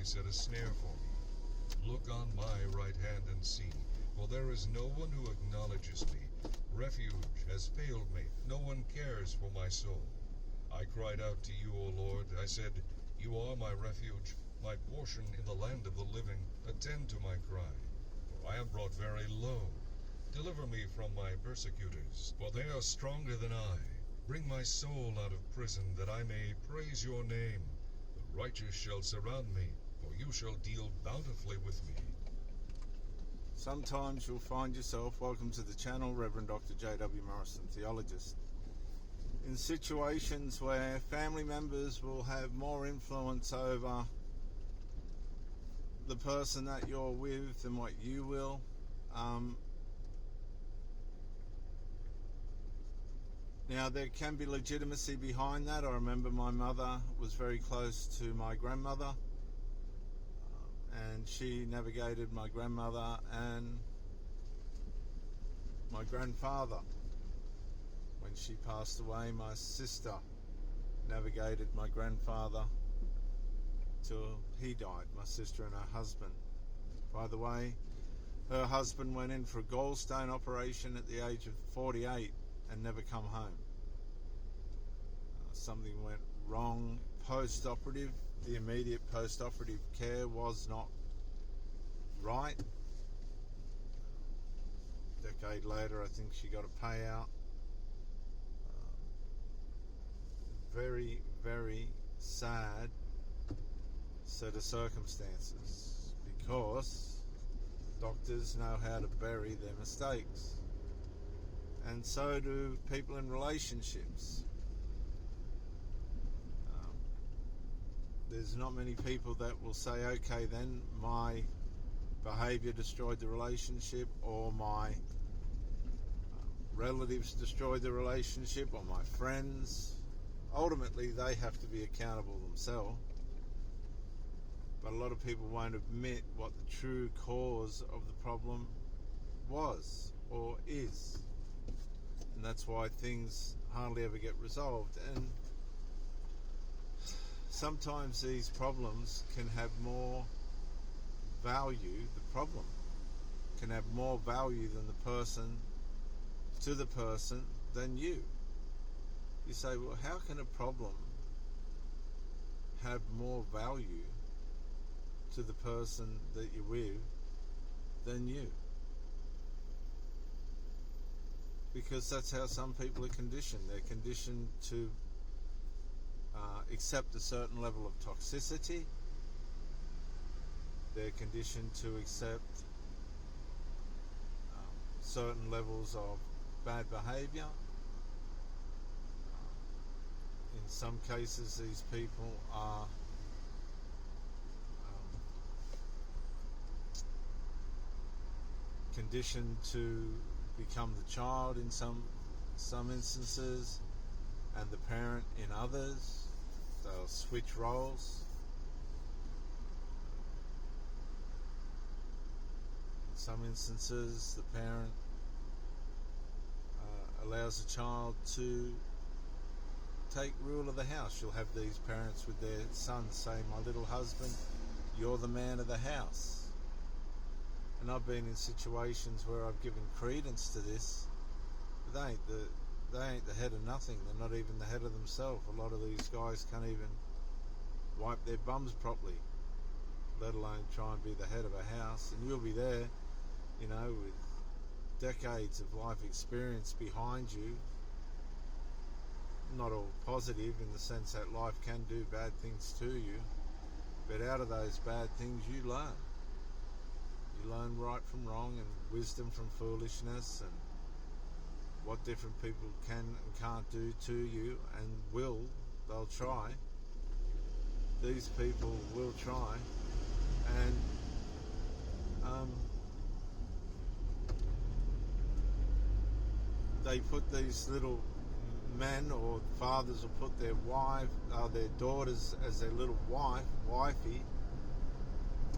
set a snare for me. Look on my right hand and see, for there is no one who acknowledges me. Refuge has failed me. No one cares for my soul. I cried out to you, O Lord. I said, you are my refuge, my portion in the land of the living. Attend to my cry, for I am brought very low. Deliver me from my persecutors, for they are stronger than I. Bring my soul out of prison, that I may praise your name. The righteous shall surround me, for you shall deal bountifully with me. Sometimes you'll find yourself, welcome to the channel, Reverend Dr. J.W. Morrison, theologist, in situations where family members will have more influence over the person that you're with than what you will. Now, there can be legitimacy behind that. I remember my mother was very close to my grandmother, and she navigated my grandmother and my grandfather. When she passed away, my sister navigated my grandfather till he died, my sister and her husband. By the way, her husband went in for a gallstone operation at the age of 48 and never come home. Something went wrong post-operative. The immediate post-operative care was not right. A decade later, I think she got a payout. Very, very sad set of circumstances, because doctors know how to bury their mistakes, and so do people in relationships. There's not many people that will say, okay, then my behavior destroyed the relationship, or my relatives destroyed the relationship, or my friends. Ultimately, they have to be accountable themselves. But a lot of people won't admit what the true cause of the problem was or is. And that's why things hardly ever get resolved. And sometimes these problems can have more value, the problem can have more value than the person, to the person, than you. You say, well, how can a problem have more value to the person that you're with than you? Because that's how some people are conditioned. They're conditioned to accept a certain level of toxicity. They're conditioned to accept certain levels of bad behavior. In some cases, these people are conditioned to become the child in some instances, and the parent in others. They'll switch roles. In some instances, the parent allows the child to take rule of the house. You'll have these parents with their sons say, my little husband, you're the man of the house. And I've been in situations where I've given credence to this, but they ain't the head of nothing. They're not even the head of themselves. A lot of these guys can't even wipe their bums properly, let alone try and be the head of a house. And you'll be there, you know, with decades of life experience behind you. Not all positive, in the sense that life can do bad things to you, but out of those bad things you learn. You learn right from wrong, and wisdom from foolishness, and what different people can and can't do to you, and they'll try. These people will try, and they put these little men, or fathers will put their daughters as their little wifey,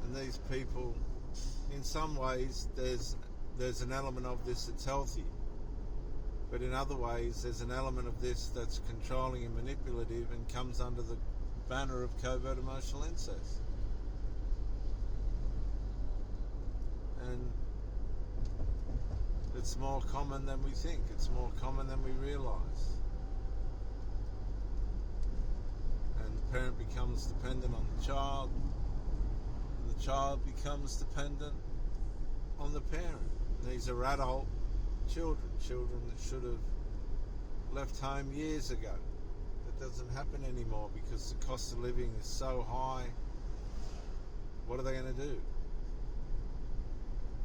and these people, in some ways, there's an element of this that's healthy, but in other ways there's an element of this that's controlling and manipulative, and comes under the banner of covert emotional incest. It's more common than we think. It's more common than we realise. And the parent becomes dependent on the child. And the child becomes dependent on the parent. And these are adult children that should have left home years ago. That doesn't happen anymore because the cost of living is so high. What are they going to do?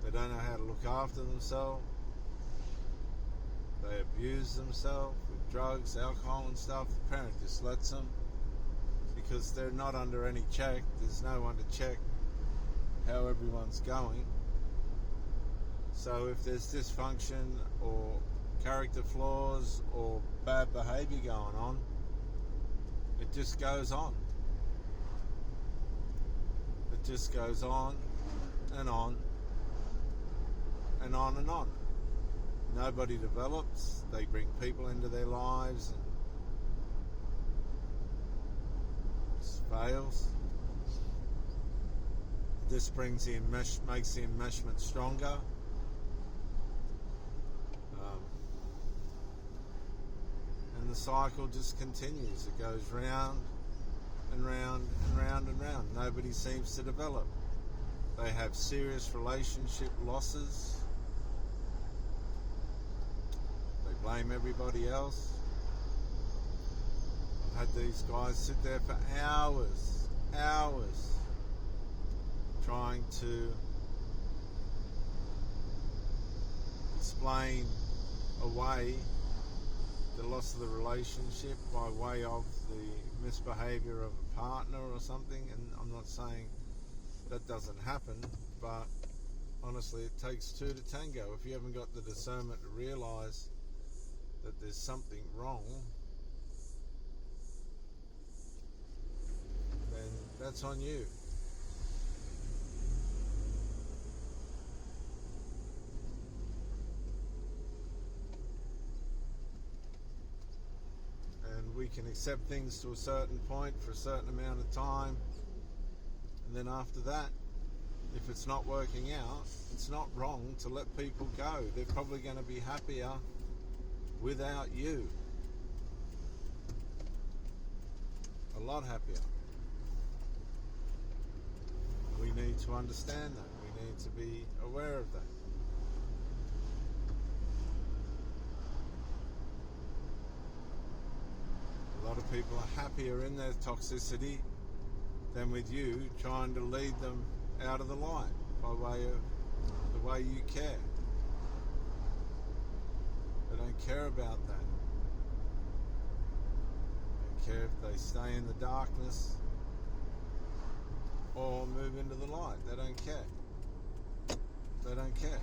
They don't know how to look after themselves. They abuse themselves with drugs, alcohol and stuff. The parent just lets them because they're not under any check. There's no one to check how everyone's going. So if there's dysfunction or character flaws or bad behaviour going on, it just goes on. It just goes on and on and on and on. Nobody develops. They bring people into their lives and it just fails. This brings the makes the enmeshment stronger. And the cycle just continues. It goes round and round and round and round. Nobody seems to develop. They have serious relationship losses. They blame everybody else. I've had these guys sit there for hours trying to explain away the loss of the relationship by way of the misbehaviour of a partner or something, and I'm not saying that doesn't happen, but honestly it takes two to tango. If you haven't got the discernment to realise that there's something wrong, then that's on you. We can accept things to a certain point for a certain amount of time, and then after that, if it's not working out, it's not wrong to let people go. They're probably going to be happier without you. A lot happier. We need to understand that. We need to be aware of that. A lot of people are happier in their toxicity than with you trying to lead them out of the light by way of the way you care. They don't care about that. They care if they stay in the darkness or move into the light. They don't care. They don't care.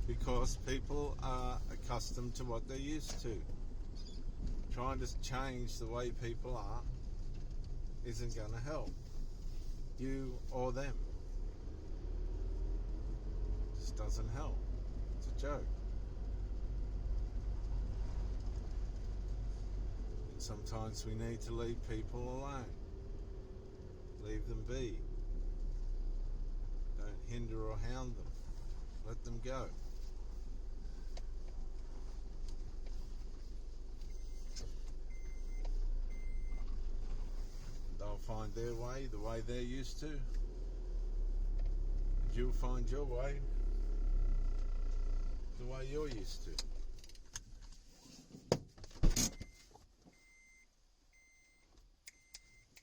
Because people are accustomed to what they're used to. Trying to change the way people are isn't going to help you or them. It just doesn't help. It's a joke. And sometimes we need to leave people alone. Leave them be. Don't hinder or hound them. Let them go. They'll find their way, the way they're used to. You'll find your way, the way you're used to.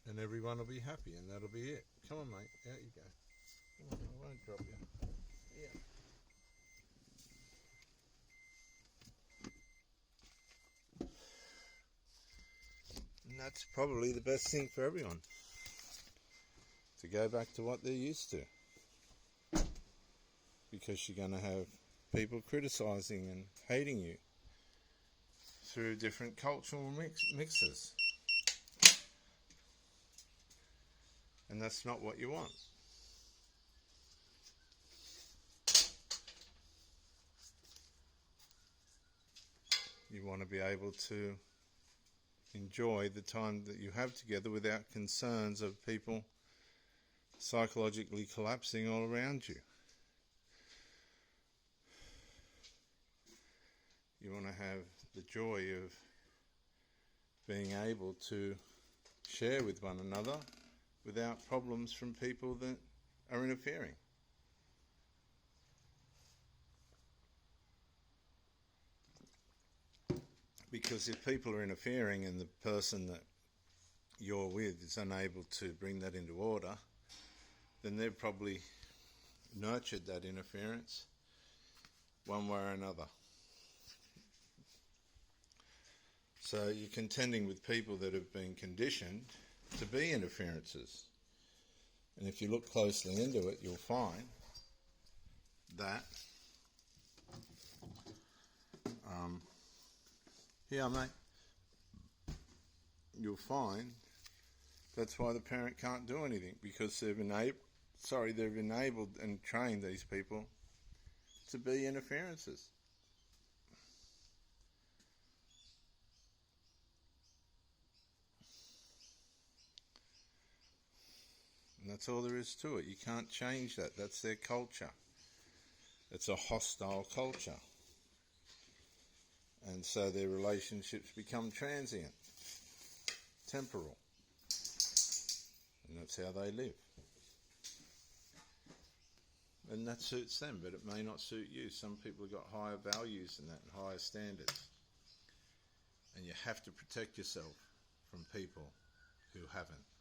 And everyone will be happy, and that'll be it. Come on, mate, out you go. Come on, I won't drop you. Yeah. And that's probably the best thing for everyone, to go back to what they're used to, because you're going to have people criticising and hating you through different cultural mixes, and that's not what you want. You want to be able to enjoy the time that you have together without concerns of people psychologically collapsing all around you. You want to have the joy of being able to share with one another without problems from people that are interfering. Because if people are interfering and the person that you're with is unable to bring that into order, then they've probably nurtured that interference one way or another. So you're contending with people that have been conditioned to be interferences. And if you look closely into it, you'll find that here, mate, you'll find that's why the parent can't do anything, because they've enabled and trained these people to be interferences. And that's all there is to it. You can't change that. That's their culture. It's a hostile culture. And so their relationships become transient, temporal. And that's how they live. And that suits them, but it may not suit you. Some people have got higher values than that and higher standards. And you have to protect yourself from people who haven't.